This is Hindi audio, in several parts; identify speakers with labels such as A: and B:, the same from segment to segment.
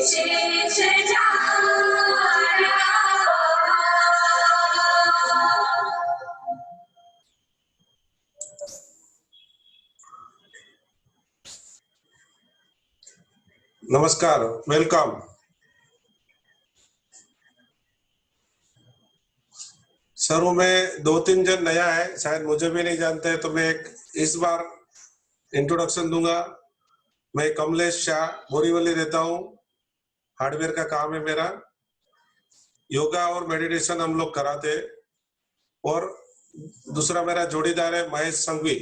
A: शेष जाया।
B: नमस्कार, वेलकम। शुरू में 2-3 जन नया है, शायद मुझे भी नहीं जानते हैं, तो मैं इस बार इंट्रोडक्शन दूंगा। मैं कमलेश शाह बोरीवली रहता हूँ, हार्डवेयर का काम है मेरा। योगा और मेडिटेशन हम लोग कराते। और दूसरा मेरा जोड़ीदार है महेश संघवी,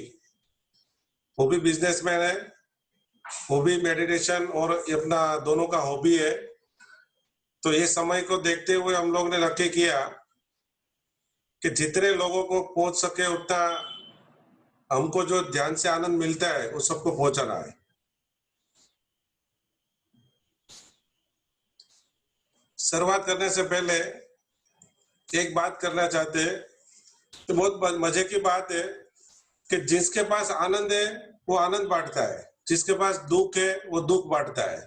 B: वो भी बिजनेसमैन है, वो भी मेडिटेशन और अपना दोनों का हॉबी है। तो ये समय को देखते हुए हम लोग ने नक्की किया कि जितने लोगों को पहुंच सके उतना हमको जो ध्यान से आनंद मिलता है वो सबको पहुंचाना है। शुरुआत करने से पहले एक बात करना चाहते हैं, तो बहुत मजे की बात है कि जिसके पास आनंद है वो आनंद बांटता है, जिसके पास दुख है वो दुख बांटता है।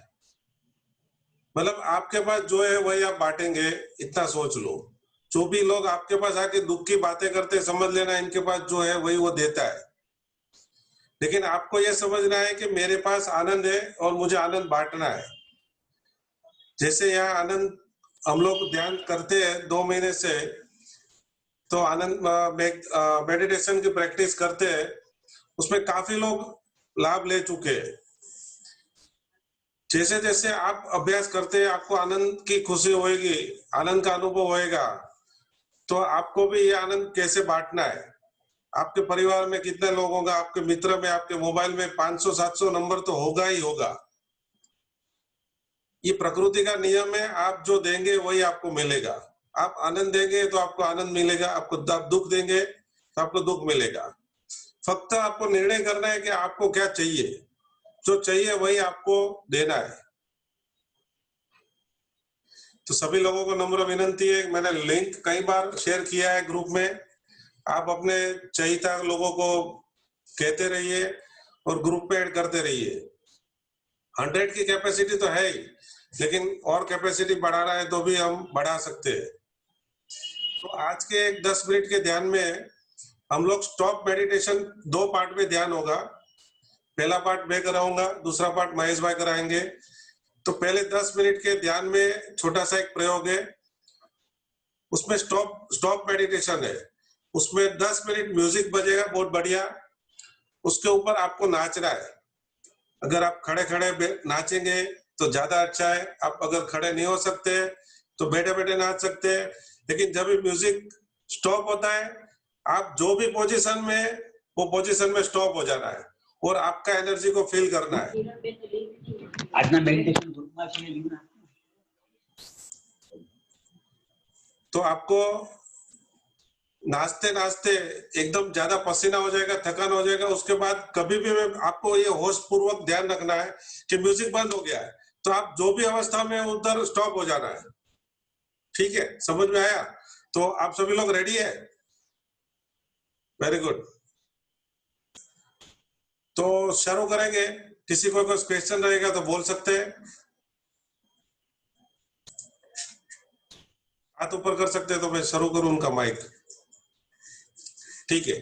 B: मतलब आपके पास जो है वही आप बांटेंगे, इतना सोच लो। जो भी लोग आपके पास आके दुख की बातें करते, समझ लेना इनके पास जो है वही वो देता है। लेकिन आपको यह समझना है कि मेरे पास आनंद है और मुझे आनंद बांटना है। जैसे यहाँ आनंद हम लोग ध्यान करते हैं 2 महीने से, तो आनंद मेडिटेशन की प्रैक्टिस करते हैं, उसमें काफी लोग लाभ ले चुके हैं। जैसे जैसे आप अभ्यास करते हैं आपको आनंद की खुशी होएगी, आनंद का अनुभव होएगा, तो आपको भी ये आनंद कैसे बांटना है। आपके परिवार में कितने लोग होंगे, आपके मित्र में, आपके मोबाइल में 500-700 नंबर तो होगा ही होगा। ये प्रकृति का नियम है, आप जो देंगे वही आपको मिलेगा। आप आनंद देंगे तो आपको आनंद मिलेगा, आपको दुख देंगे तो आपको दुख मिलेगा। फक्त आपको निर्णय करना है कि आपको क्या चाहिए, जो चाहिए वही आपको देना है। तो सभी लोगों को नम्र विनंती है, मैंने लिंक कई बार शेयर किया है ग्रुप में, आप अपने चाहिता लोगों को कहते रहिए और ग्रुप में ऐड करते रहिए। 100 की कैपेसिटी तो है ही, लेकिन और कैपेसिटी बढ़ाना है तो भी हम बढ़ा सकते हैं। तो आज के 10 मिनट के ध्यान में हम लोग स्टॉप मेडिटेशन 2 पार्ट में ध्यान होगा। पहला पार्ट मैं कराऊंगा, दूसरा पार्ट महेश भाई कराएंगे। तो पहले 10 मिनट के ध्यान में छोटा सा एक प्रयोग है, उसमें स्टॉप मेडिटेशन है। उसमें 10 मिनट म्यूजिक बजेगा बहुत बढ़िया, उसके ऊपर आपको नाचना है। अगर आप खड़े खड़े नाचेंगे तो ज्यादा अच्छा है। आप अगर खड़े नहीं हो सकते तो बैठे बैठे नाच सकते हैं। लेकिन जब भी म्यूजिक स्टॉप होता है, आप जो भी पोजीशन में, वो पोजीशन में स्टॉप हो जाना है और आपका एनर्जी को फील करना है। तो आपको नाचते नाचते एकदम ज्यादा पसीना हो जाएगा, थकान हो जाएगा। उसके बाद कभी भी आपको ये होश पूर्वक ध्यान रखना है कि म्यूजिक बंद हो गया है, तो आप जो भी अवस्था में उधर स्टॉप हो जाना है। ठीक है, समझ में आया? तो आप सभी लोग रेडी है? Very good. तो शुरू करेंगे। किसी को कोई क्वेश्चन रहेगा तो बोल सकते हैं, हाथ ऊपर कर सकते हैं तो मैं शुरू करूं उनका माइक। ठीक है।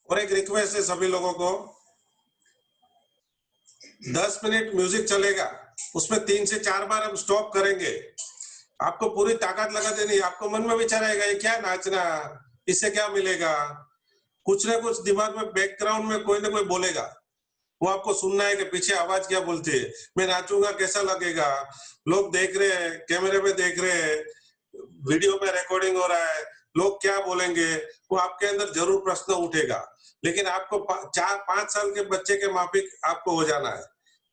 B: और एक रिक्वेस्ट है सभी लोगों को, 10 मिनट म्यूजिक चलेगा, उसमें 3 से 4 बार हम स्टॉप करेंगे। आपको पूरी ताकत लगा देनी। आपको मन में विचार आएगा ये क्या नाचना, इससे क्या मिलेगा, कुछ ना कुछ दिमाग में बैकग्राउंड में कोई ना कोई बोलेगा, वो आपको सुनना है कि पीछे आवाज क्या बोलती है। मैं नाचूंगा कैसा लगेगा, लोग देख रहे हैं, कैमरे में देख रहे हैं, वीडियो में रिकॉर्डिंग हो रहा है, लोग क्या बोलेंगे, वो आपके अंदर जरूर प्रश्न उठेगा। लेकिन आपको 4-5 साल के बच्चे के माफिक आपको हो जाना है।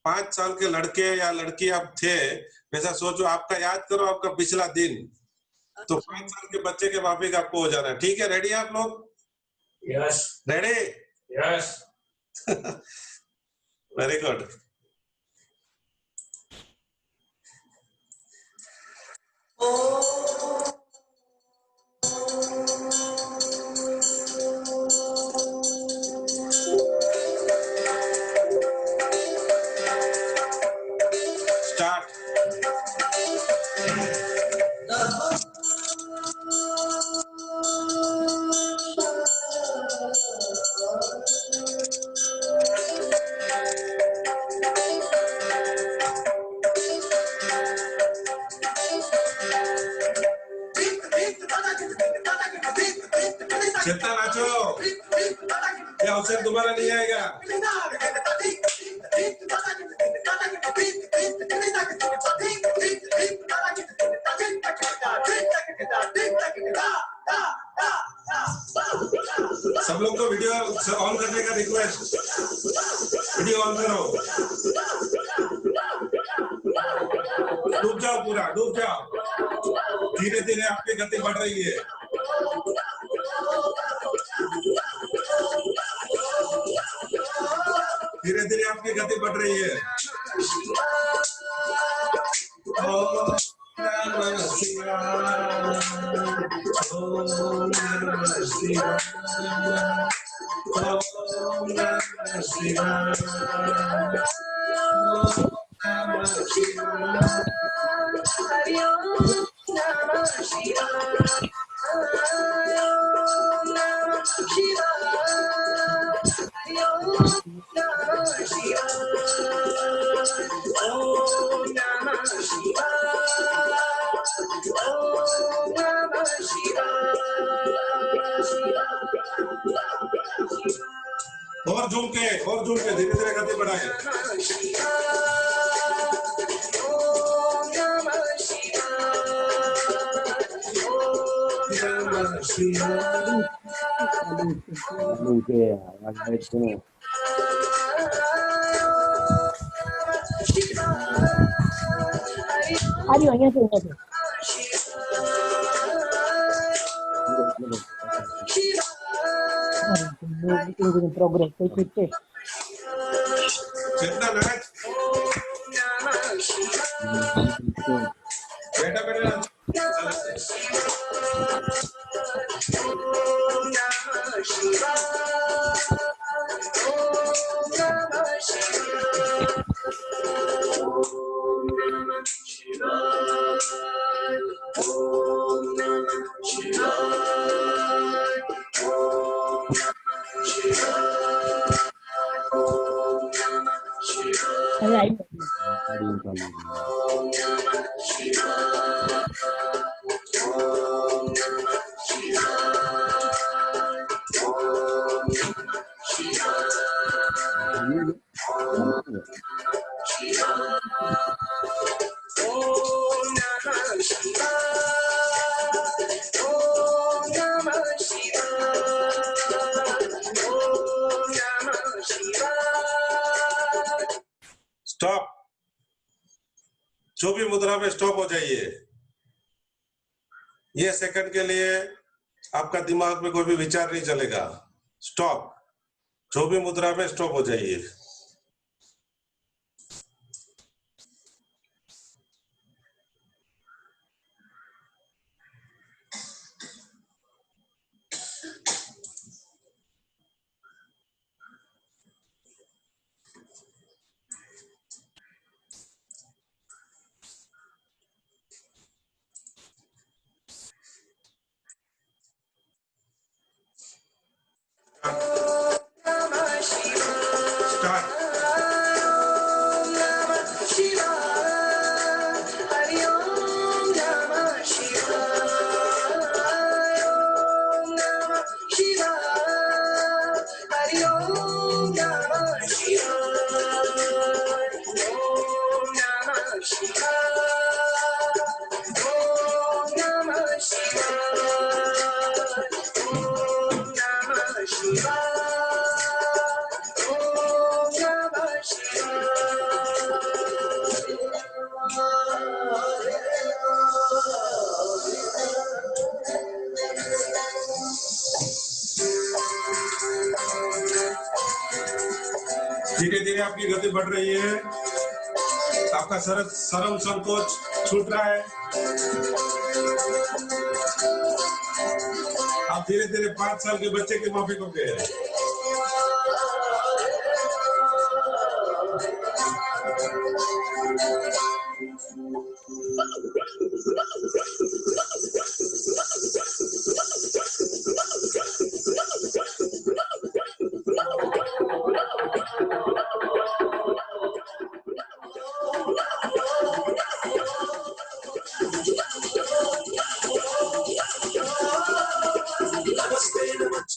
B: 5 साल के लड़के या लड़की आप थे, वैसा सोचो, आपका याद करो आपका पिछला दिन, तो 5 साल के बच्चे के माफिक आपको हो जाना है। ठीक है, रेडी आप लोग? Yes. Ready? Yes. Very good. Chetna नाचो, ये अवसर दोबारा नहीं आएगा। सब लोग को वीडियो ऑन करने का रिक्वेस्ट, वीडियो ऑन करो, डूब जाओ, पूरा डूब जाओ। धीरे धीरे आपकी गति बढ़ रही है। धीरे धीरे आपकी गति बढ़ रही है। ओम नमः शिवाय, ओम नमः शिवाय, ओम नमः शिवाय, ओम नमः शिवाय।
A: हरि ओम नमः शिवाय, ओम नमः शिवाय, हरि ओम नमः शिवाय, ओम नमः शिवाय, ओम नमः शिवाय।
B: और झूम के धीरे धीरे गति बढ़ाए।
A: ओम नमः शिवाय, ओम नमः शिवाय।
C: Ayo, અહીંયા છે. Progress થઈ છે.
B: चेतना नाच, बेटा बेटा स्टॉप। जो भी मुद्रा में स्टॉप हो जाइए। ये सेकंड के लिए आपका दिमाग में कोई भी विचार नहीं चलेगा। स्टॉप। जो भी मुद्रा में स्टॉप हो जाइए। स्टार्ट। धीरे धीरे आपकी गति बढ़ रही है। आपका शर्म संकोच छूट रहा है। आप धीरे धीरे 5 साल के बच्चे के माफिक हो गए हैं।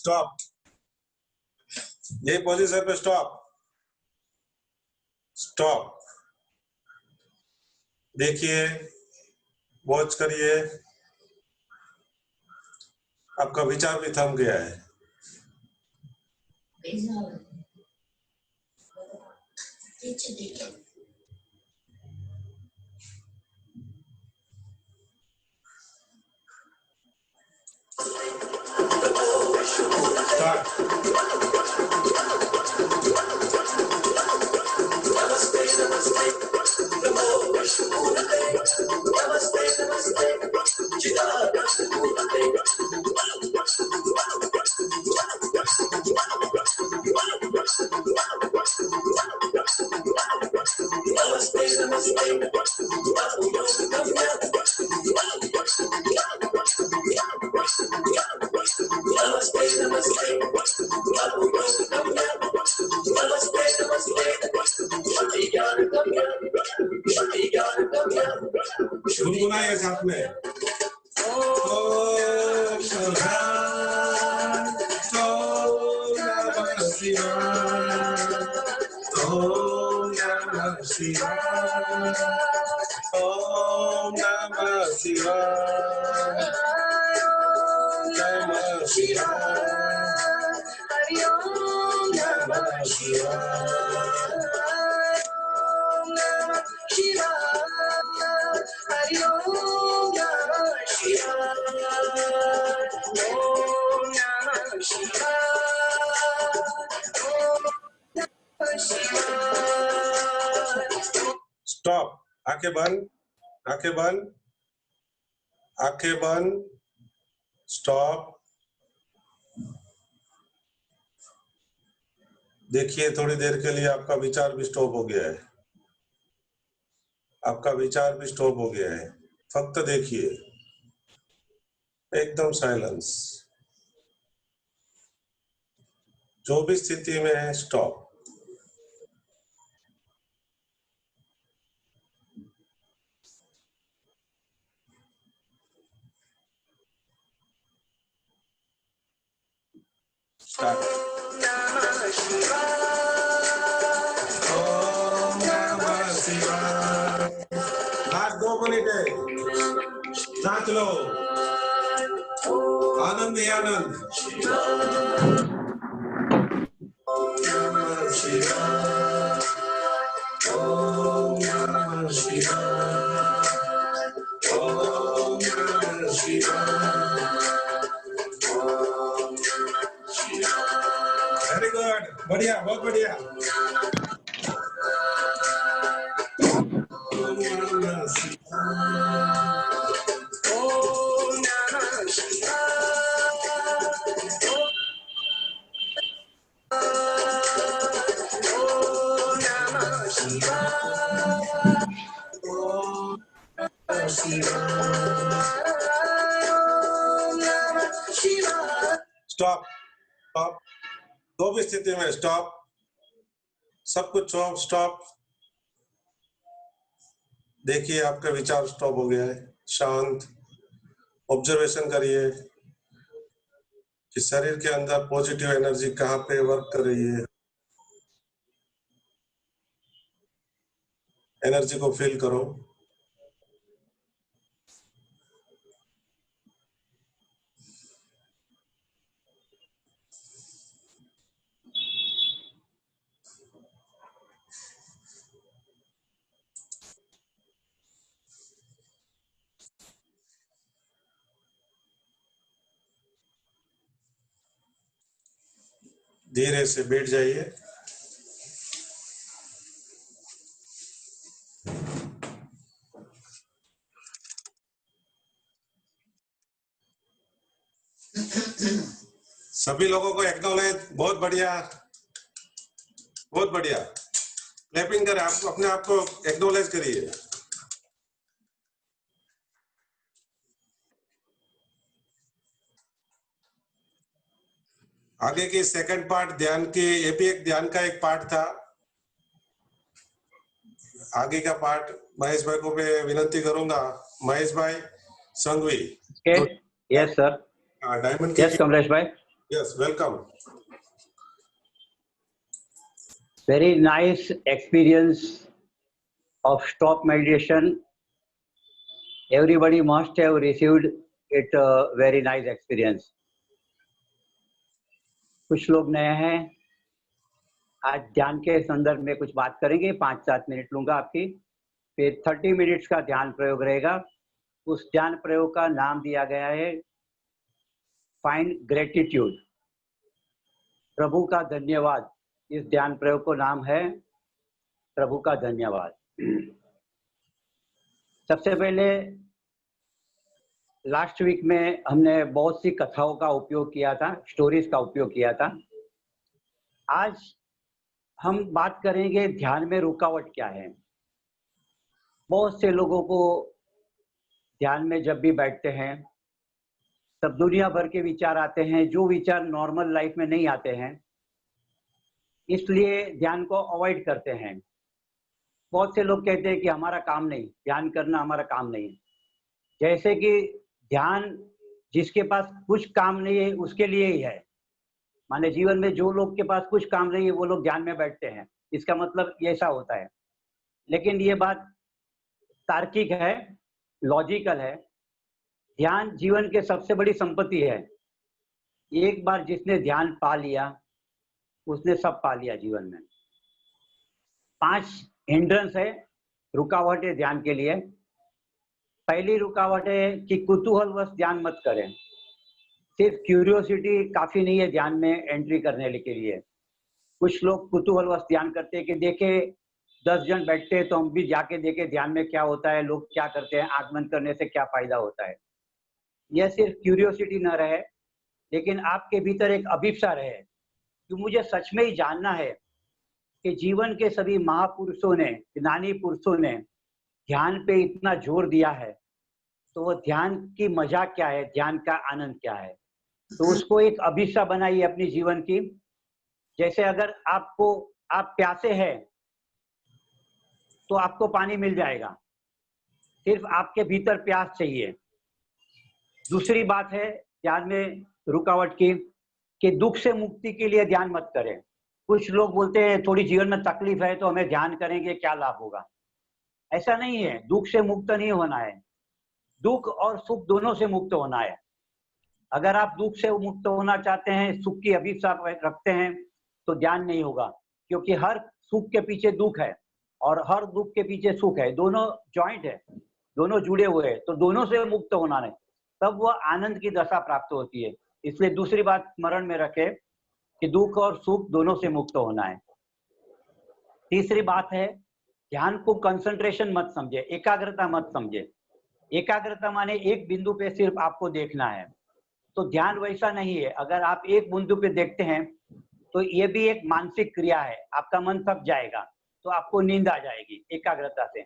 B: स्टॉप, यही पोजीशन पे स्टॉप, स्टॉप। देखिए, वॉच करिए, आपका विचार भी थम गया है। स्टार्ट। गुनगुनाइए साथ में। ओम शांति, ओम नमः शिवाय, ओम नमः शिवाय, ओम नमः शिवाय, नमः शिवाय, हरि ओम नमः शिवाय, ओम नमः शिवाय, हरि ओम नमः शिवाय, ओम नमः शिवाय, ओम नमः शिवाय। स्टॉप। आंखें बंद, आंखें बंद, आंखें बंद, स्टॉप। देखिए, थोड़ी देर के लिए आपका विचार भी स्टॉप हो गया है, आपका विचार भी स्टॉप हो गया है। फक्त देखिए, एकदम साइलेंस। जो भी स्थिति में है, स्टॉप। स्टार्ट। ओम नमः शिवाय, ओम नमः शिवाय। लास्ट 2 मिनट है, नाच लो, आनंद ही आनंद। ओम नमः शिवाय, ओम नमः शिवाय, ओम नमः शिवाय, ओम नमः शिवाय। वेरी गुड, बढ़िया, बहुत बढ़िया। ओम नमः शिवाय, ओम नमः शिवाय, ओम नमः शिवाय, ओम नमः शिवाय, ओम नमः शिवाय। Stop, stop. दो भी स्थिति में स्टॉप, सब कुछ स्टॉप। देखिए, आपका विचार स्टॉप हो गया है। शांत ऑब्जर्वेशन करिए कि शरीर के अंदर पॉजिटिव एनर्जी कहाँ पे वर्क कर रही है। एनर्जी को फील करो। धीरे से बैठ जाइए। सभी लोगों को एक्नॉलेज, बहुत बढ़िया, बहुत बढ़िया। क्लैपिंग करें, आप अपने आप को एक्नॉलेज करिए। आगे की सेकंड पार्ट ध्यान की, ये भी एक ध्यान का एक पार्ट था। आगे का पार्ट महेश भाई को मैं विनती करूंगा। Mahesh bhai Sanghvi,
D: yes sir,
B: diamond
D: yes Kamlesh bhai.
B: Yes, welcome.
D: Very nice experience of stop meditation. Everybody must have received it a very nice experience. कुछ लोग नए हैं, आज ध्यान के संदर्भ में कुछ बात करेंगे। 5-7 मिनट लूंगा आपकी, फिर 30 मिनट्स का ध्यान प्रयोग रहेगा। उस ध्यान प्रयोग का नाम दिया गया है फाइंड ग्रेटिट्यूड, प्रभु का धन्यवाद। इस ध्यान प्रयोग को नाम है प्रभु का धन्यवाद। सबसे पहले लास्ट वीक में हमने बहुत सी कथाओं का उपयोग किया था, स्टोरीज का उपयोग किया था। आज हम बात करेंगे ध्यान में रुकावट क्या है। बहुत से लोगों को ध्यान में जब भी बैठते हैं तब दुनिया भर के विचार आते हैं, जो विचार नॉर्मल लाइफ में नहीं आते हैं, इसलिए ध्यान को अवॉइड करते हैं। बहुत से लोग कहते हैं कि हमारा काम नहीं, ध्यान करना हमारा काम नहीं है। जैसे कि ध्यान जिसके पास कुछ काम नहीं है उसके लिए ही है। माने जीवन में जो लोग के पास कुछ काम नहीं है वो लोग ध्यान में बैठते हैं, इसका मतलब ऐसा होता है। लेकिन ये बात तार्किक है, लॉजिकल है। ध्यान जीवन के सबसे बड़ी संपत्ति है। एक बार जिसने ध्यान पा लिया उसने सब पा लिया जीवन में। 5 हिंड्रेंस है, रुकावट है ध्यान के लिए। पहली रुकावट है कि कुतूहलवश ध्यान मत करें। सिर्फ क्यूरियोसिटी काफी नहीं है ध्यान में एंट्री करने के लिए। कुछ लोग कुतूहलवश ध्यान करते हैं कि देखे 10 जन बैठते हैं तो हम भी जाके देखे ध्यान में क्या होता है, लोग क्या करते हैं, आंख बंद करने से क्या फायदा होता है। यह सिर्फ क्यूरियोसिटी न रहे, लेकिन आपके भीतर एक अभिप्सा रहे कि मुझे सच में ही जानना है कि जीवन के सभी महापुरुषों ने, ज्ञानी पुरुषों ने ध्यान पे इतना जोर दिया है, तो वो ध्यान की मजा क्या है, ध्यान का आनंद क्या है। तो उसको एक अभिप्सा बनाइए अपनी जीवन की। जैसे अगर आप प्यासे हैं तो आपको पानी मिल जाएगा, सिर्फ आपके भीतर प्यास चाहिए। दूसरी बात है ध्यान में रुकावट की कि दुख से मुक्ति के लिए ध्यान मत करें। कुछ लोग बोलते हैं थोड़ी जीवन में तकलीफ है तो हमें ध्यान करेंगे, क्या लाभ होगा। ऐसा नहीं है, दुख से मुक्त नहीं होना है, दुख और सुख दोनों से मुक्त होना है। अगर आप दुख से मुक्त होना चाहते हैं, सुख की अभिप्सा रखते हैं, तो ध्यान नहीं होगा, क्योंकि हर सुख के पीछे दुख है और हर दुख के पीछे सुख है। दोनों जॉइंट है, दोनों जुड़े हुए हैं, तो दोनों से मुक्त होना है, तब वह आनंद की दशा प्राप्त होती है। इसलिए दूसरी बात स्मरण में रखें कि दुख और सुख दोनों से मुक्त होना है। तीसरी बात है ध्यान को कंसंट्रेशन मत समझे, एकाग्रता मत समझे। एकाग्रता माने एक बिंदु पे सिर्फ आपको देखना है, तो ध्यान वैसा नहीं है। अगर आप एक बिंदु पे देखते हैं तो ये भी एक मानसिक क्रिया है, आपका मन थक जाएगा तो आपको नींद आ जाएगी एकाग्रता से।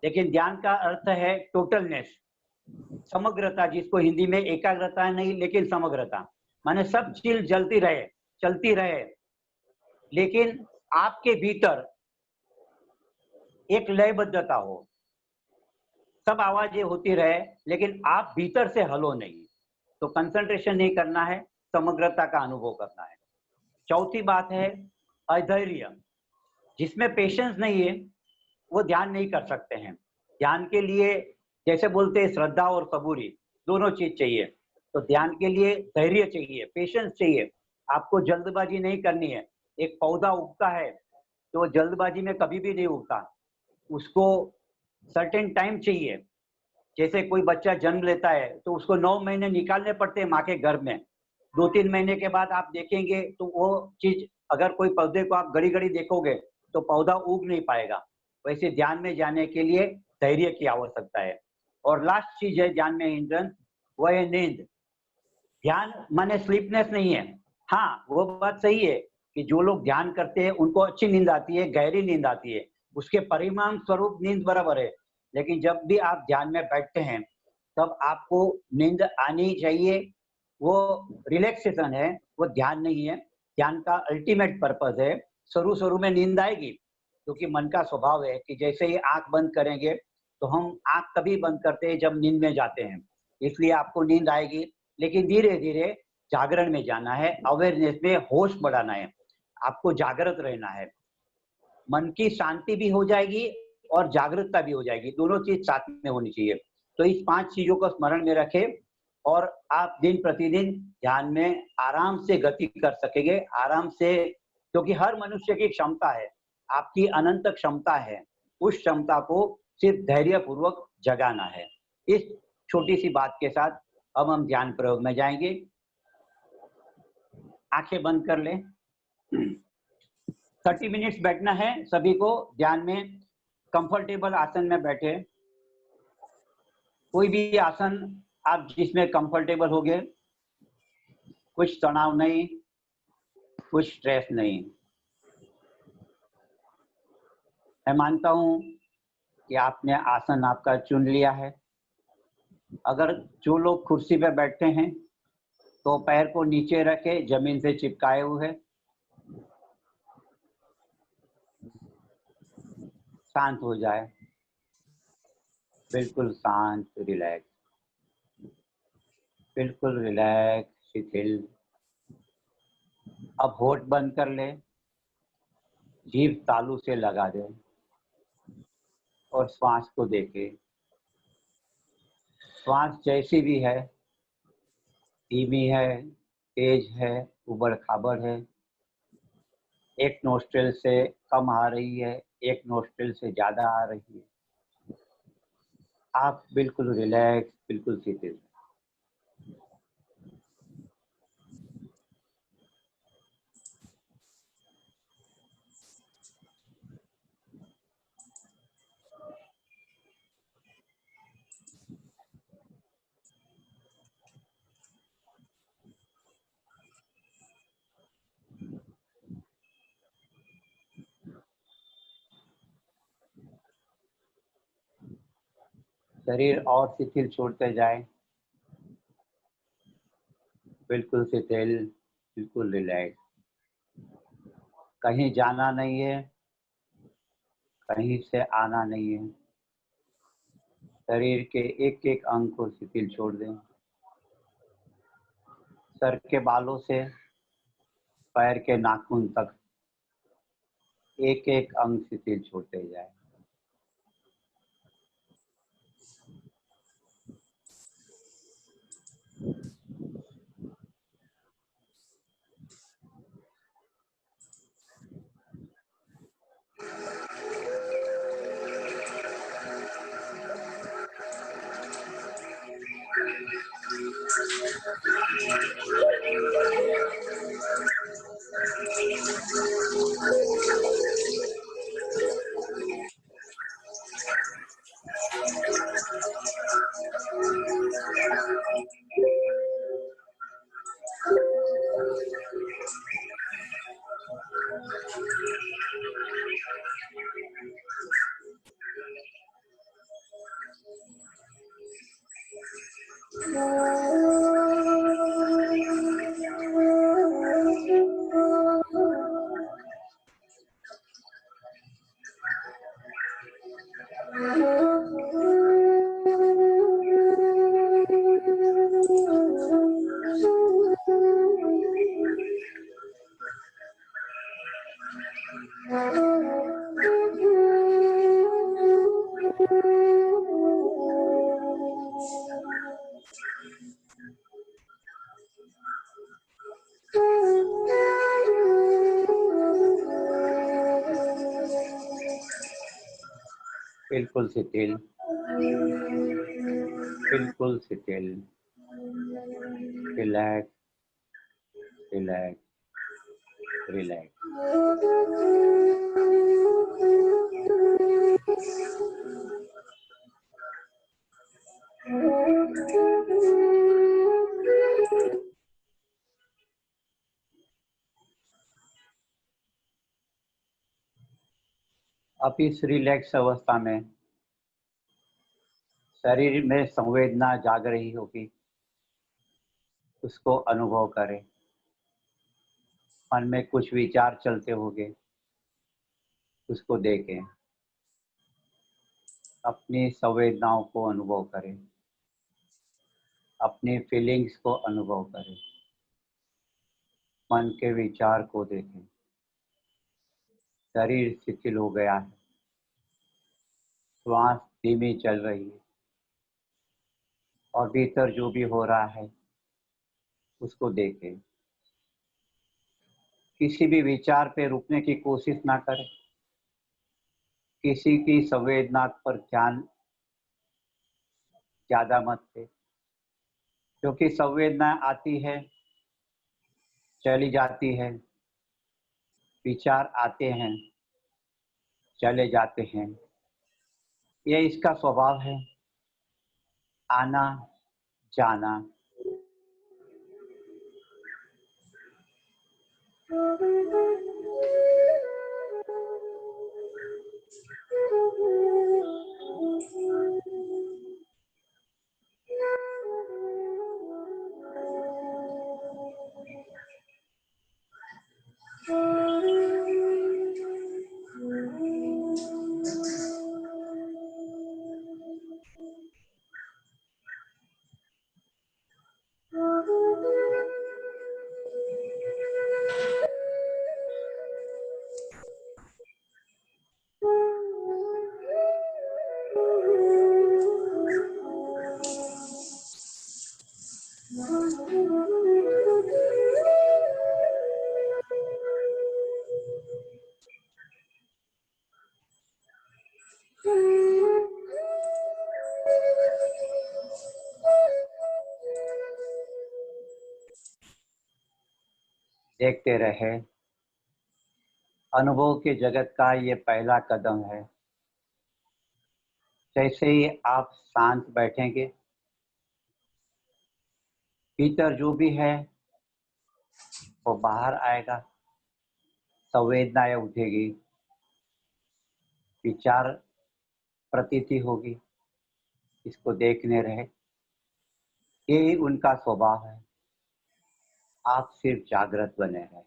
D: लेकिन ध्यान का अर्थ है टोटलनेस, समग्रता, जिसको हिंदी में एकाग्रता नहीं लेकिन समग्रता। माने सब चीज जलती रहे, चलती रहे, लेकिन आपके भीतर एक लयबद्धता हो। सब आवाजें होती रहे लेकिन आप भीतर से हलो नहीं। तो कंसंट्रेशन नहीं करना है, समग्रता का अनुभव करना है। चौथी बात है अधैर्य। जिसमें पेशेंस नहीं है वो ध्यान नहीं कर सकते हैं। ध्यान के लिए जैसे बोलते हैं श्रद्धा और सबूरी, दोनों चीज चाहिए। तो ध्यान के लिए धैर्य चाहिए, पेशेंस चाहिए। आपको जल्दबाजी नहीं करनी है। एक पौधा उगता है तो जल्दबाजी में कभी भी नहीं उगता, उसको सर्टेन टाइम चाहिए। जैसे कोई बच्चा जन्म लेता है तो उसको 9 महीने निकालने पड़ते हैं माँ के गर्भ में। 2-3 महीने के बाद आप देखेंगे तो वो चीज, अगर कोई पौधे को आप घड़ी घड़ी देखोगे तो पौधा उग नहीं पाएगा। वैसे ध्यान में जाने के लिए धैर्य की आवश्यकता है। और लास्ट चीज है ध्यान में हिंड्रेंस, वह है नींद। ध्यान माने स्लीपनेस नहीं है। हाँ, वो बात सही है कि जो लोग ध्यान करते हैं उनको अच्छी नींद आती है, गहरी नींद आती है, उसके परिणाम स्वरूप नींद बराबर है। लेकिन जब भी आप ध्यान में बैठते हैं तब आपको नींद आनी चाहिए। वो रिलैक्सेशन है, वो ध्यान नहीं है। ध्यान का अल्टीमेट पर्पस है, शुरू में नींद आएगी क्योंकि मन का स्वभाव है कि जैसे ही आंख बंद करेंगे तो हम आंख तभी बंद करते हैं जब नींद में जाते हैं, इसलिए आपको नींद आएगी। लेकिन धीरे धीरे जागरण में जाना है, अवेयरनेस में होश बढ़ाना है, आपको जागृत रहना है। मन की शांति भी हो जाएगी और जागरूकता भी हो जाएगी, दोनों चीज साथ में होनी चाहिए। तो इस 5 चीजों को स्मरण में रखें और आप दिन प्रतिदिन ध्यान में आराम से गति कर सकेंगे, आराम से, क्योंकि हर मनुष्य की क्षमता है, आपकी अनंत क्षमता है, उस क्षमता को सिर्फ धैर्यपूर्वक जगाना है। इस छोटी सी बात के साथ अब हम ध्यान प्रयोग में जाएंगे। आंखें बंद कर लें। 30 मिनट्स बैठना है सभी को ध्यान में। कंफर्टेबल आसन में बैठे, कोई भी आसन आप जिसमें कंफर्टेबल हो गए, कुछ तनाव नहीं, कुछ स्ट्रेस नहीं। मैं मानता हूं कि आपने आसन आपका चुन लिया है। अगर जो लोग कुर्सी पे बैठते हैं तो पैर को नीचे रखे, जमीन से चिपकाए हुए, शांत हो जाए, बिल्कुल शांत, रिलैक्स, बिल्कुल रिलैक्स, शिथिल। अब होठ बंद कर ले, जीभ तालू से लगा दे और श्वास को देखे। श्वास जैसी भी है, धीमी है, तेज है, उबड़ खाबड़ है, एक नोस्ट्रिल से कम आ रही है, एक नोस्ट्रिल से ज्यादा आ रही है, आप बिल्कुल रिलैक्स, बिल्कुल शिथिल। शरीर और शिथिल छोड़ते जाए, बिल्कुल शिथिल, बिल्कुल रिलैक्स। कहीं जाना नहीं है, कहीं से आना नहीं है। शरीर के एक एक अंग को शिथिल छोड़ दें, सर के बालों से पैर के नाखून तक एक एक अंग शिथिल छोड़ते जाए। बिल्कुल शिथिल, बिल्कुल शिथिल, रिलैक्स, रिलैक्स, रिलैक्स। अब इस रिलैक्स अवस्था में शरीर में संवेदना जाग रही होगी, उसको अनुभव करें। मन में कुछ विचार चलते होंगे, उसको देखें। अपनी संवेदनाओं को अनुभव करें, अपनी फीलिंग्स को अनुभव करें। मन के विचार को देखें। शरीर शिथिल हो गया है, श्वास धीमी चल रही है और भीतर जो भी हो रहा है उसको देखें। किसी भी विचार पे रुकने की कोशिश ना करें। किसी की संवेदना पर ध्यान ज्यादा मत दें, क्योंकि संवेदना आती है, चली जाती है, विचार आते हैं, चले जाते हैं। ये इसका स्वभाव है, आना जाना। देखते रहे। अनुभव के जगत का ये पहला कदम है। जैसे ही आप शांत बैठेंगे, भीतर जो भी है वो बाहर आएगा, संवेदनाएं उठेगी, विचार प्रतीति होगी, इसको देखने रहे। यही उनका स्वभाव है। आप सिर्फ जागृत बने रहें।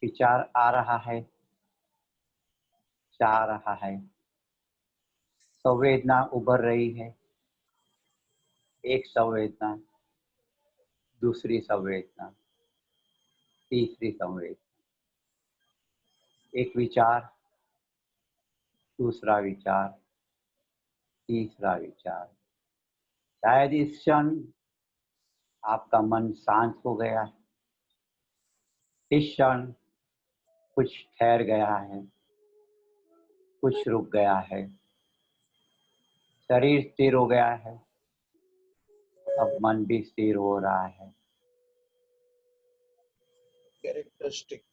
D: विचार आ रहा है, जा रहा है, संवेदना उभर रही है। एक संवेदना, दूसरी संवेदना, तीसरी संवेदना, एक विचार, दूसरा विचार, तीसरा विचार। शायद इस क्षण आपका मन शांत हो गया है। इस क्षण कुछ ठहर गया है, कुछ रुक गया है, शरीर स्थिर हो गया है, अब मन भी स्थिर हो रहा है।
A: कैरेक्टरिस्टिक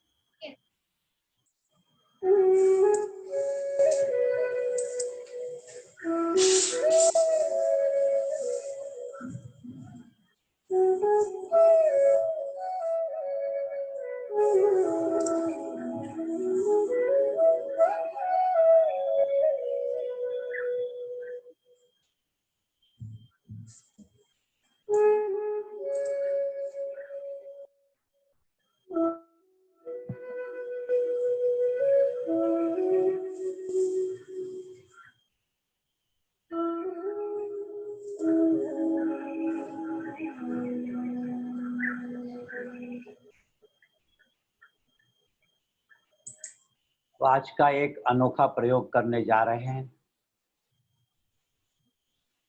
D: तो आज का एक अनोखा प्रयोग करने जा रहे हैं।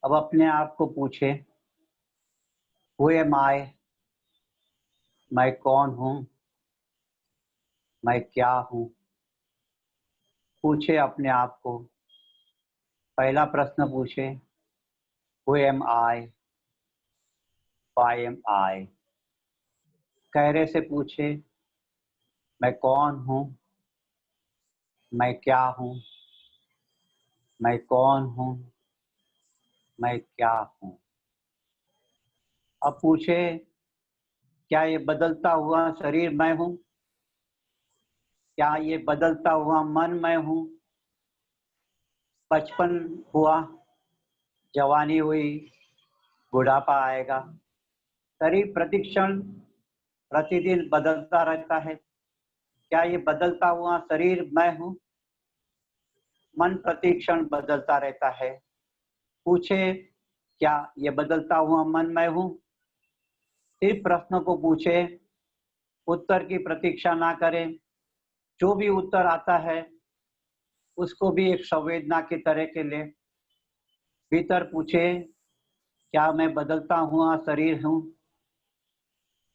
D: अब अपने आप को पूछे, हु एम आई? मैं कौन हूँ? मैं क्या हूँ? पूछे अपने आप को। पहला प्रश्न पूछे, who am I? Why am I? गहरे से पूछे, मैं कौन हूँ? मैं क्या हूँ? मैं कौन हूँ? मैं क्या हूँ? अब पूछे, क्या ये बदलता हुआ शरीर मैं हूँ? क्या ये बदलता हुआ मन मैं हूँ? बचपन हुआ, जवानी हुई, बुढ़ापा आएगा, शरीर प्रतिक्षण प्रतिदिन बदलता रहता है। क्या ये बदलता हुआ शरीर मैं हूँ? मन प्रतिक्षण बदलता रहता है। पूछे, क्या ये बदलता हुआ मन मैं हूँ? सिर्फ प्रश्न को पूछे, उत्तर की प्रतीक्षा ना करें। जो भी उत्तर आता है उसको भी एक संवेदना की तरह के ले। भीतर पूछे, क्या मैं बदलता हुआ शरीर हूँ?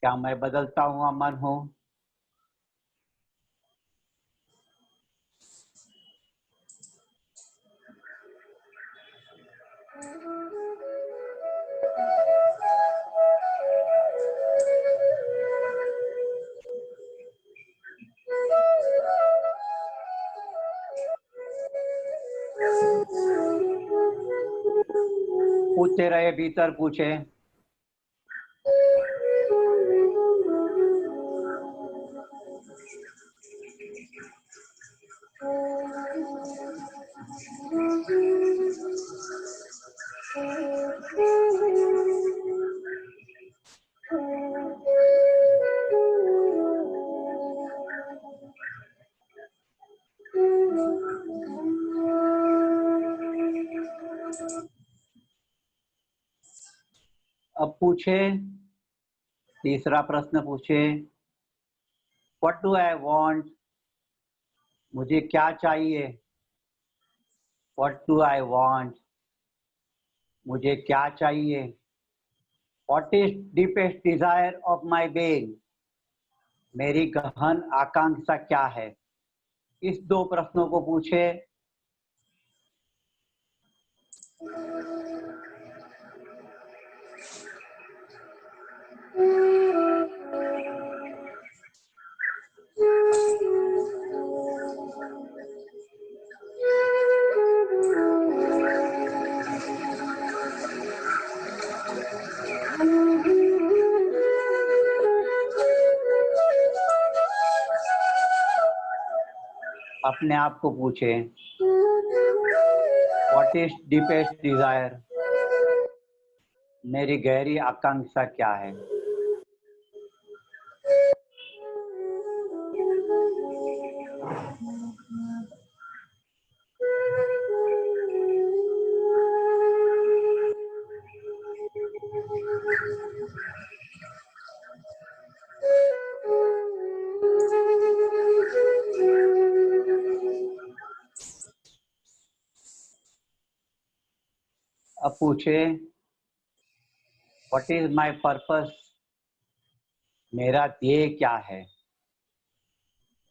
D: क्या मैं बदलता हुआ मन हूँ? पूछते रहे, भीतर पूछे। अब पूछे, तीसरा प्रश्न पूछे, व्हाट डू आई वांट? मुझे क्या चाहिए? What do I want? मुझे क्या चाहिए? What is deepest desire of my being? मेरी गहन आकांक्षा क्या है? इस दो प्रश्नों को पूछे। अपने आप को पूछे, व्हाट इज डीपेस्ट डिजायर? मेरी गहरी आकांक्षा क्या है? अब पूछे, व्हाट इज माय पर्पस? मेरा ध्येय क्या है?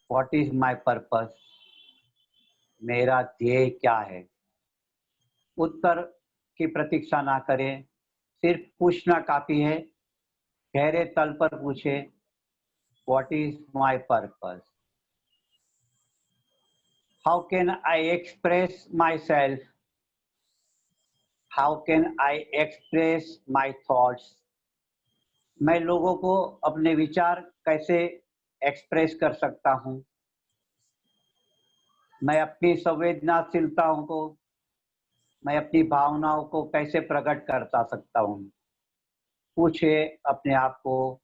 D: What is my purpose? मेरा ध्येय क्या है? उत्तर की प्रतीक्षा ना करें, सिर्फ पूछना काफी है। गहरे तल पर पूछे, what is my purpose? How can I express my self? How can I express my thoughts? मैं लोगों को अपने विचार कैसे एक्सप्रेस कर सकता हूँ? मैं अपनी संवेदनशीलताओं को, मैं अपनी भावनाओं को कैसे प्रकट करता सकता हूँ? पूछे अपने आप को।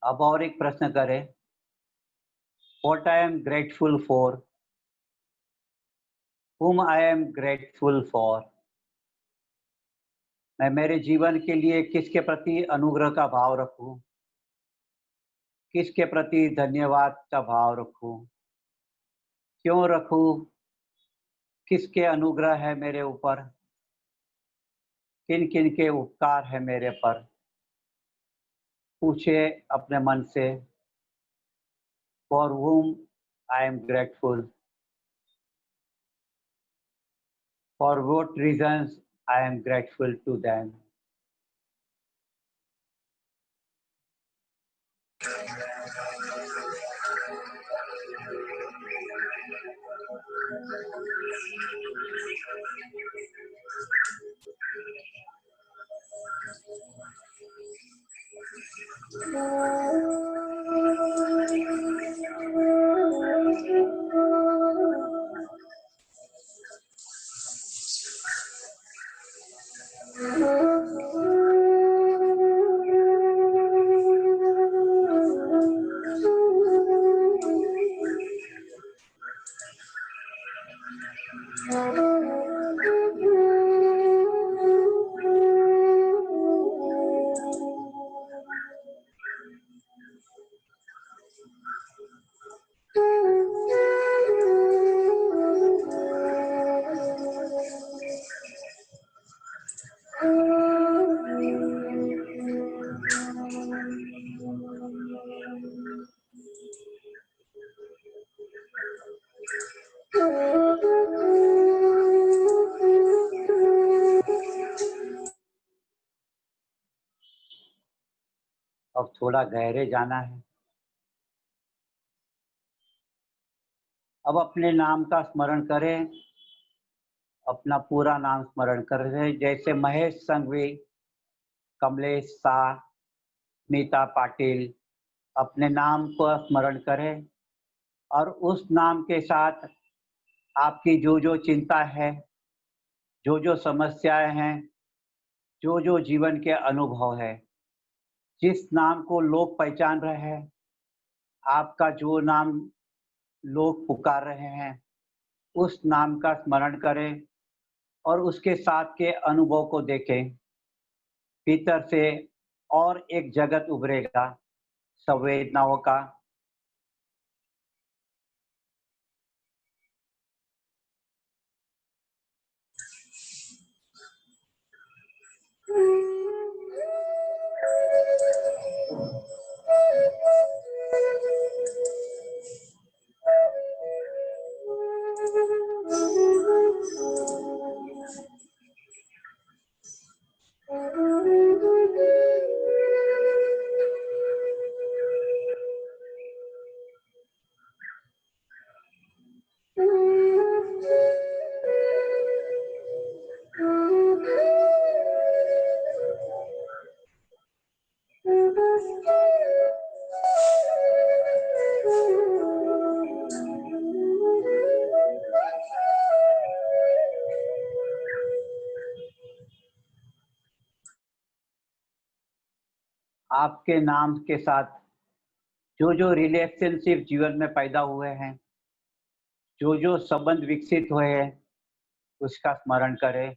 D: अब और एक प्रश्न करें, what I am grateful for? whom I am grateful for? मैं मेरे जीवन के लिए किसके प्रति अनुग्रह का भाव रखूं? किसके प्रति धन्यवाद का भाव रखूं? क्यों रखूं? किसके अनुग्रह है मेरे ऊपर? किन किन के उपकार है मेरे पर, पूछे अपने मन से। For whom I am grateful, for what reasons I am grateful to them. अब थोड़ा गहरे जाना है। अब अपने नाम का स्मरण करें, अपना पूरा नाम स्मरण करें, जैसे महेश संघवी, कमलेश शाह, स्मिता पाटिल। अपने नाम को स्मरण करें और उस नाम के साथ आपकी जो जो चिंता है, जो जो समस्याएं हैं, जो जो जीवन के अनुभव है, जिस नाम को लोग पहचान रहे हैं, आपका जो नाम लोग पुकार रहे हैं, उस नाम का स्मरण करें और उसके साथ के अनुभव को देखें। भीतर से और एक जगत उभरेगा संवेदनाओं का। आपके नाम के साथ जो जो रिलेशनशिप जीवन में पैदा हुए हैं, जो जो संबंध विकसित हुए हैं, उसका स्मरण करें,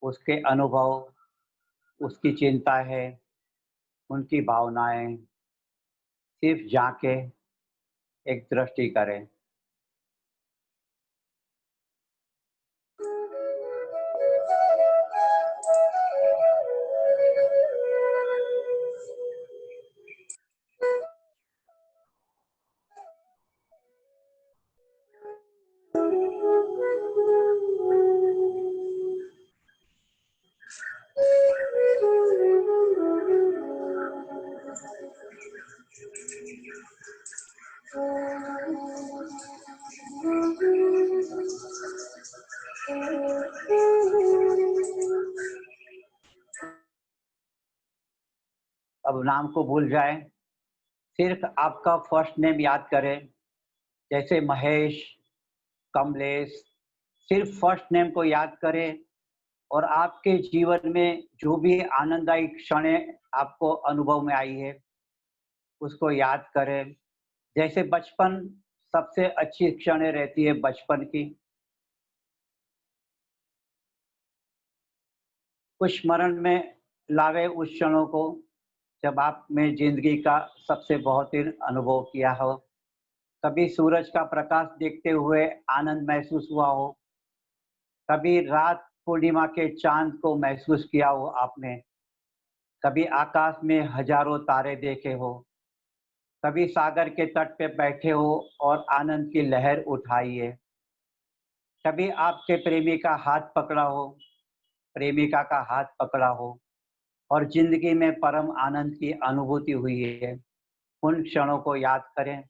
D: उसके अनुभव, उसकी चिंता है, उनकी भावनाएं। सिर्फ जाके एक दृष्टि करें। अब नाम को भूल जाएं, सिर्फ आपका फर्स्ट नेम याद करें, जैसे महेश, कमलेश। सिर्फ फर्स्ट नेम को याद करें और आपके जीवन में जो भी आनंददायी क्षणें आपको अनुभव में आई है, उसको याद करें। जैसे बचपन, सबसे अच्छी क्षणें रहती है बचपन की। कुछ स्मरण में लावे उस क्षणों को जब आपने जिंदगी का सबसे बेहतरीन अनुभव किया हो। कभी सूरज का प्रकाश देखते हुए आनंद महसूस हुआ हो, कभी रात पूर्णिमा के चांद को महसूस किया हो आपने, कभी आकाश में हजारों तारे देखे हो, कभी सागर के तट पे बैठे हो और आनंद की लहर उठाई है, कभी आपके प्रेमी का हाथ पकड़ा हो, प्रेमिका का हाथ पकड़ा हो और जिंदगी में परम आनंद की अनुभूति हुई है, उन क्षणों को याद करें।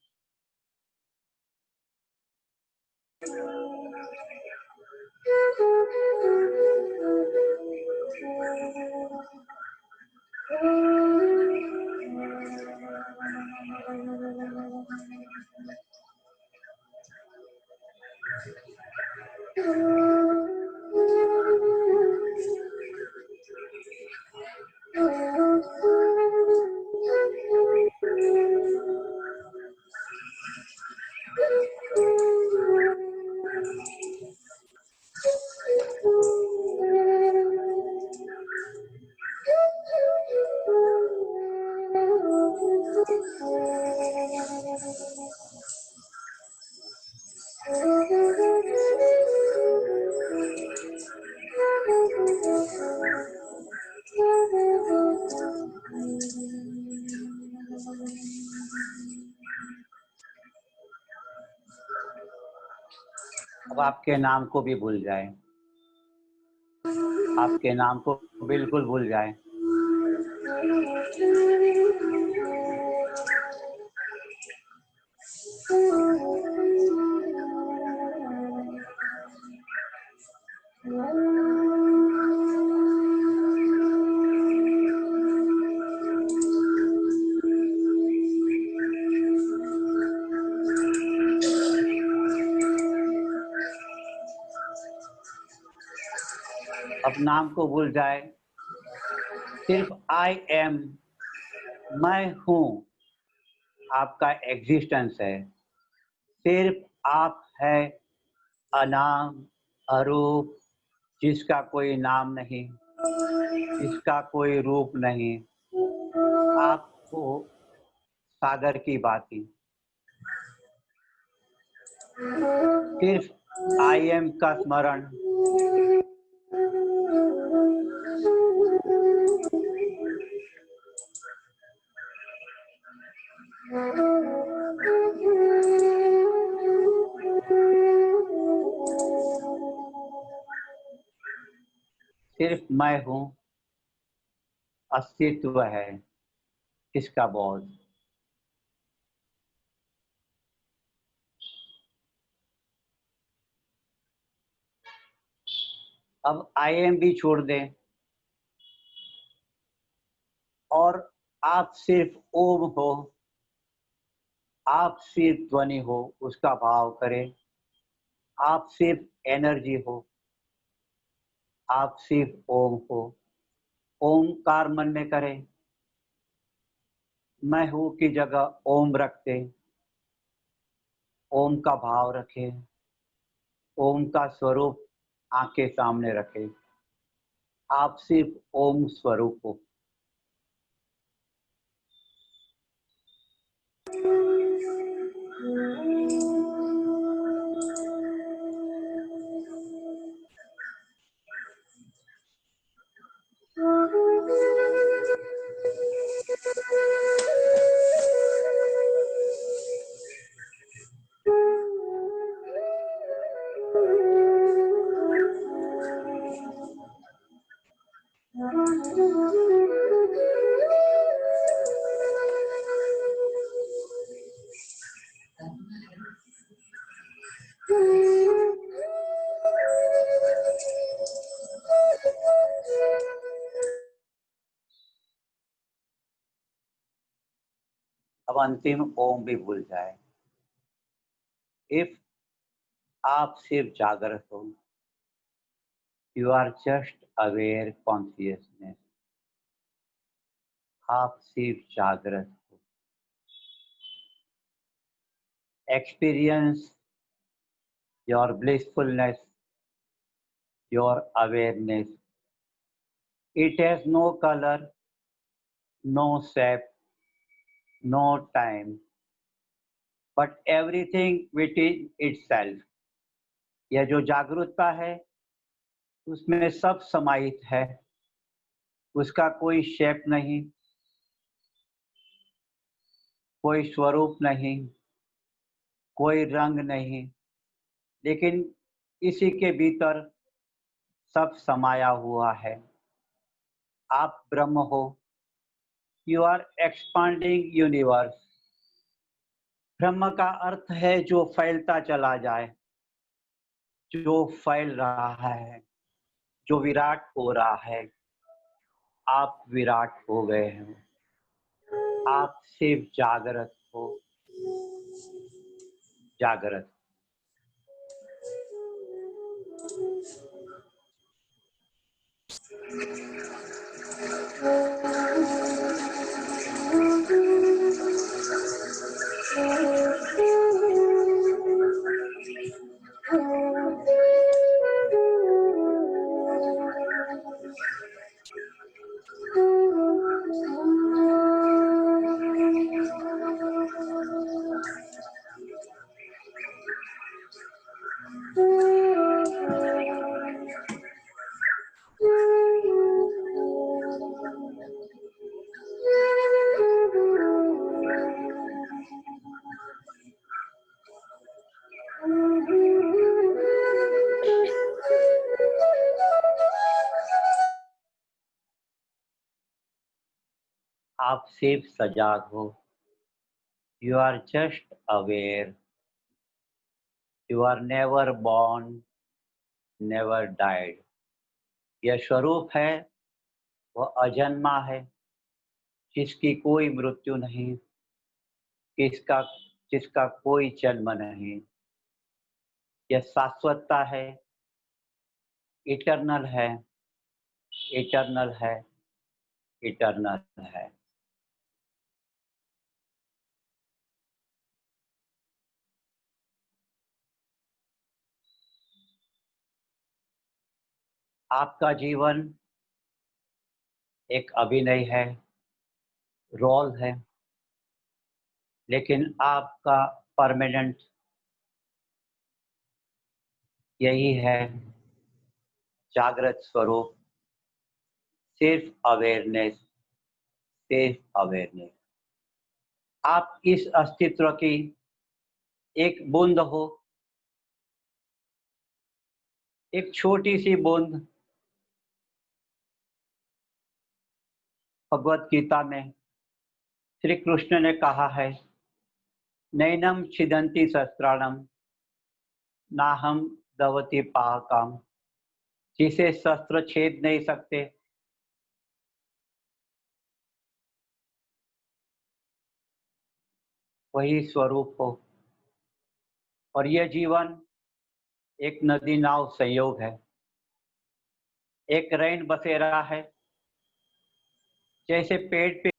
D: अब आपके नाम को भी भूल जाए, आपके नाम को बिल्कुल भूल जाए। अब नाम को भूल जाए, सिर्फ आई एम, मैं हूं, आपका एग्जिस्टेंस है। सिर्फ आप है, अनाम, अरूप, जिसका कोई नाम नहीं, जिसका कोई रूप नहीं, आपको सागर की बाती। सिर्फ आई एम का स्मरण, सिर्फ मैं हूं, अस्तित्व है, इसका बोध। अब आई एम भी छोड़ दें और आप सिर्फ ओम हो, आप सिर्फ ध्वनि हो, उसका भाव करें। आप सिर्फ एनर्जी हो, आप सिर्फ ओम हो। ओमकार मन में करें, मैं हूं की जगह ओम रखते, ओम का भाव रखें, ओम का स्वरूप आंखें सामने रखें। आप सिर्फ ओम स्वरूप हो। अब अंतिम ओम भी भूल जाए। इफ आप सिर्फ जागृत हो, you are just aware consciousness, आप सिर्फ जागृत हो। Experience your blissfulness, your awareness. It has no colour, no shape, no time, but everything within itself। यह जो जागरूकता है उसमें सब समाहित है, उसका कोई शेप नहीं, कोई स्वरूप नहीं, कोई रंग नहीं, लेकिन इसी के भीतर सब समाया हुआ है। आप ब्रह्म हो, यू आर एक्सपांडिंग यूनिवर्स। ब्रह्म का अर्थ है जो फैलता चला जाए, जो फैल रहा है, जो विराट हो रहा है। आप विराट हो गए हैं, आप सिर्फ जागृत हो, जागृत। आप सिर्फ सजाग हो, you are just aware, you are never born, never died. यह स्वरूप है, वह अजन्मा है, जिसकी कोई मृत्यु नहीं, जिसका कोई जन्म नहीं। यह शाश्वतता है, इटर्नल है, इटर्नल है, इटर्नल है। आपका जीवन एक अभिनय है, रोल है, लेकिन आपका परमानेंट यही है, जागृत स्वरूप, सिर्फ अवेयरनेस, सिर्फ अवेयरनेस। आप इस अस्तित्व की एक बूंद हो, एक छोटी सी बूंद। भगवत गीता में श्री कृष्ण ने कहा है, नैनम छिदन्ति शस्त्राणम नाहम दवति पाहकम। जिसे शस्त्र छेद नहीं सकते, वही स्वरूप हो। और यह जीवन एक नदी नाव संयोग है, एक रैन बसेरा है। जैसे पेड़ पे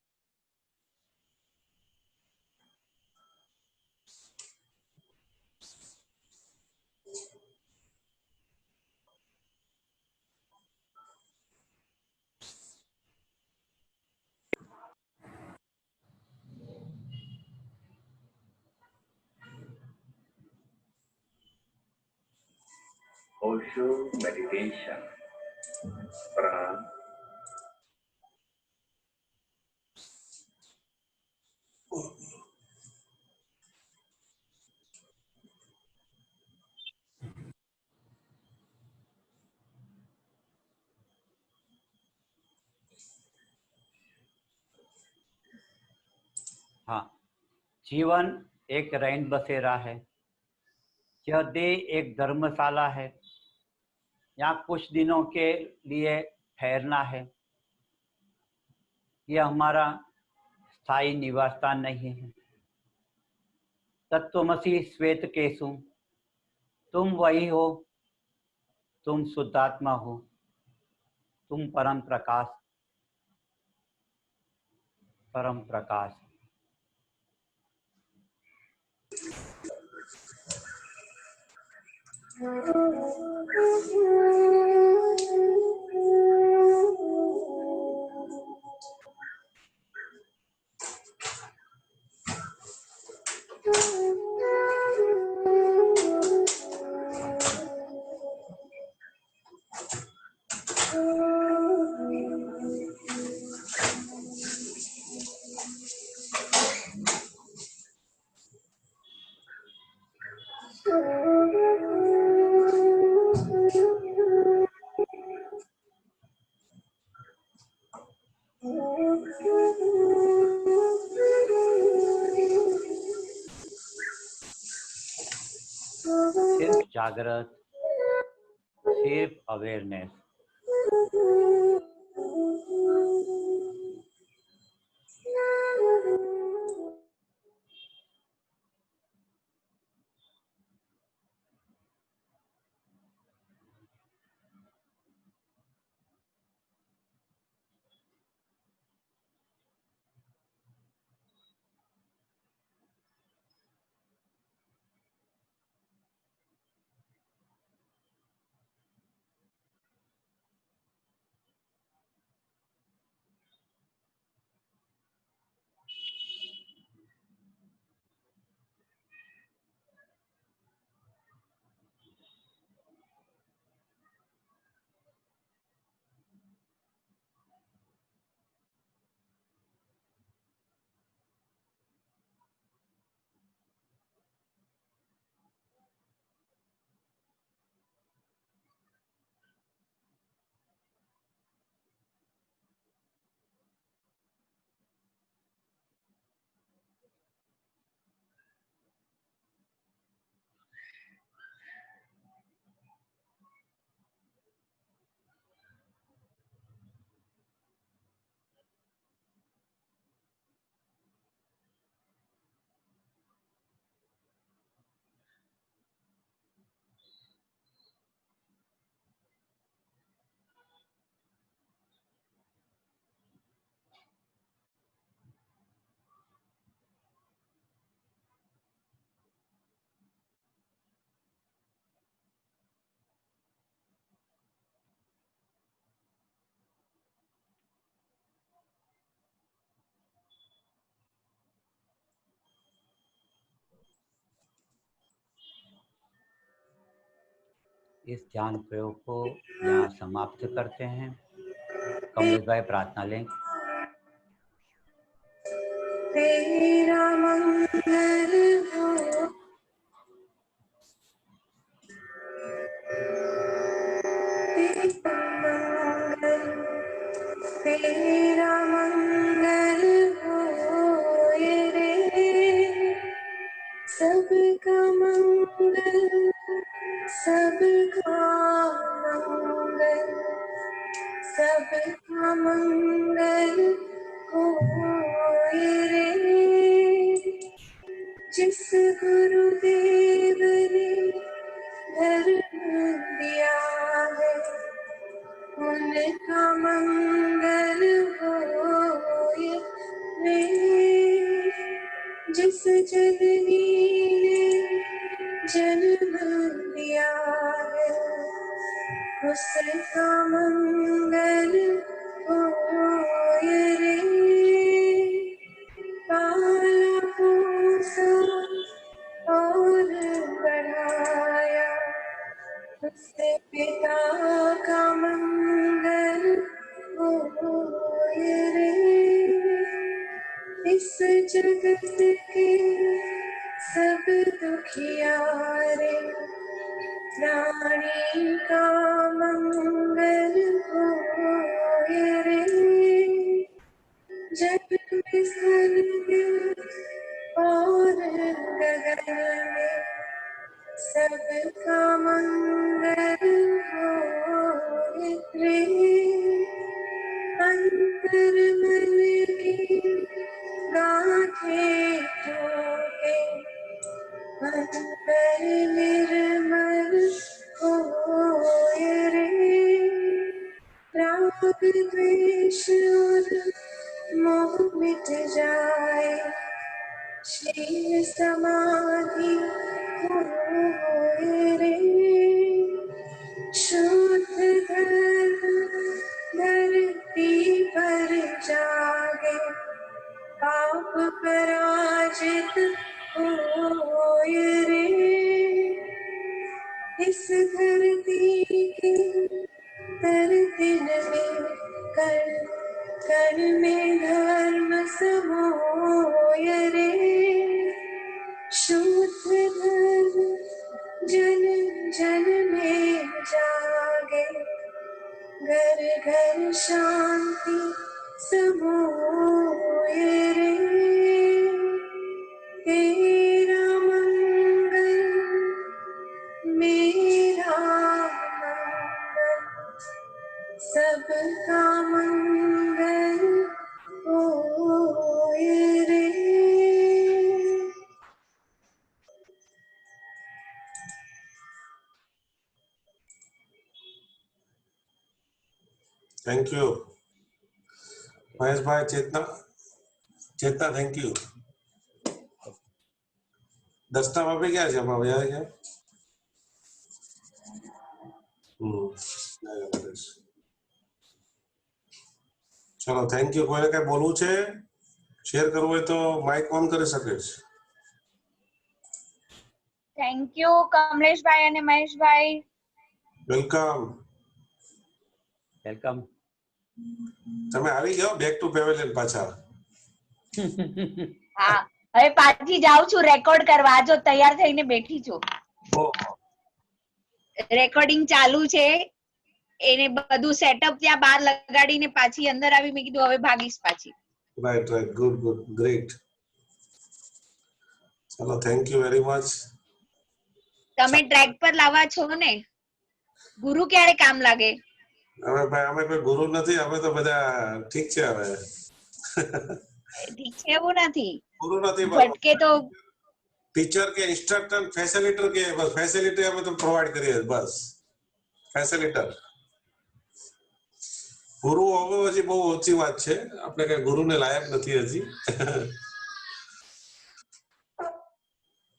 E: Osho meditation, pran,
D: हाँ, जीवन एक रैन बसेरा है। यह देह एक धर्मशाला है, यहाँ कुछ दिनों के लिए ठहरना है। यह हमारा स्थायी निवास स्थान नहीं है। तत्वमसि श्वेत केशु, तुम वही हो, तुम शुद्धात्मा हो, तुम परम प्रकाश, परम प्रकाश। सिर्फ जागृत, सिर्फ अवेयरनेस। इस ध्यान प्रयोग को यहाँ समाप्त करते हैं। कमलेश भाई प्रार्थना लें।
F: तेरा मंगल हो, तेरा मंगल होए रे, सबका मंगल, सबका मंगल, सबका मंगल होए रे। जिस गुरुदेव ने धर्म दिया है, उनका मंगल होए रे। जिस जननी ने जन्म दिया है, उसका मंगल होए रे। पाला पोसा और बढ़ाया, उससे पिता का मंगल होए रे। इस जगत के सब दुखियारे, प्राणी का मंगल होए रे। जग में स्वर्ग और गगन में, सबका मंगल होए रे। अंतर मन की गाँठें टूटे, अंतर निर्मल होए रे। राग द्वेष और मोह मिट जाए, शील समाधि होए रे। शुद्ध धर्म धरती पर जागे, पाप पराजित होए रे। इस धरती के तरतिन में कर कर में धर्म समोए रे। शुद्ध धर्म जन जन में जागे, घर घर शांति समोए
B: thank you Maheshbhai. Chetna thank you. Darshana ભાભી ક્યાં છે? અમારા ભાઈ ક્યાં? ચલો થેન્ક યુ. કોઈને કઈ બોલવું છે, શેર કરવું હોય તો માઇક ઓન કરી શકે છે.
G: થેન્ક યુ કમલેશભાઈ અને મહેશભાઈ.
B: વેલકમ.
D: વેલકમ.
B: તમે આવી જાઓ બેક ટુ પેવેલિયન પાછા.
G: હા, હવે પાછી જાઉં છું રેકોર્ડ કરવા. જો તૈયાર થઈને બેઠી છું, રેકોર્ડિંગ ચાલુ છે. એને બધું સેટઅપ ત્યાં બહાર લગાડીને પાછી અંદર આવી. મેં કીધું હવે ભાગીશ પાછી.
B: Right right. Good good great. ચલો થેન્ક યુ વેરી મચ.
G: તમે ટ્રેક પર લાવવા છો ને, ગુરુ ક્યારે કામ લાગે?
B: હવે ભાઈ અમે કોઈ ગુરુ નથી, અમે તો બધા ઠીક છે. હવે
G: ઠીક છે એવું નથી,
B: ગુરુ નથી,
G: ભટકે તો
B: ટીચર કે ઇન્સ્ટ્રક્ટર ફેસિલિટર કે બસ ફેસિલિટી અમે તો પ્રોવાઈડ કરીએ બસ. ફેસિલિટર. ગુરુ હવે હજી બહુ ઓછી વાત છે. આપણે કઈ ગુરુને લાયક નથી હજી.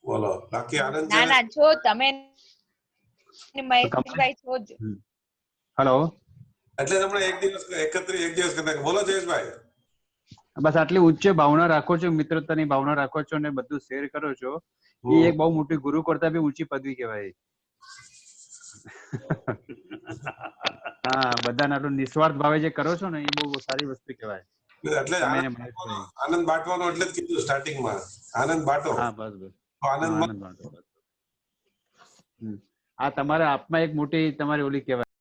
B: બોલો બાકી આનંદ છે?
G: ના ના છો તમે મહેશભાઈ છો જ.
H: હેલો.
B: એટલે તમને એક દિવસ કરી. બોલો જયેશભાઈ.
H: બસ આટલી ઉચ્ચ ભાવના રાખો છો, મિત્રતાની ભાવના રાખો છો અને બધું શેર કરો છો, એ એક બહુ મોટી ગુરુ કરતા બી ઊંચી પદવી કહેવાય. હા, બધાના આટલું નિસ્વાર્થ ભાવે જે કરો છો ને એ બહુ સારી વસ્તુ કહેવાય.
B: એટલે આનંદ બાંટવાનો એટલે જ કીધું સ્ટાર્ટિંગમાં, આનંદ બાંટો.
H: હા બસ બસ.
B: આનંદ
H: આ તમારા આપમાં એક મોટી તમારી ઓલી કહેવાય.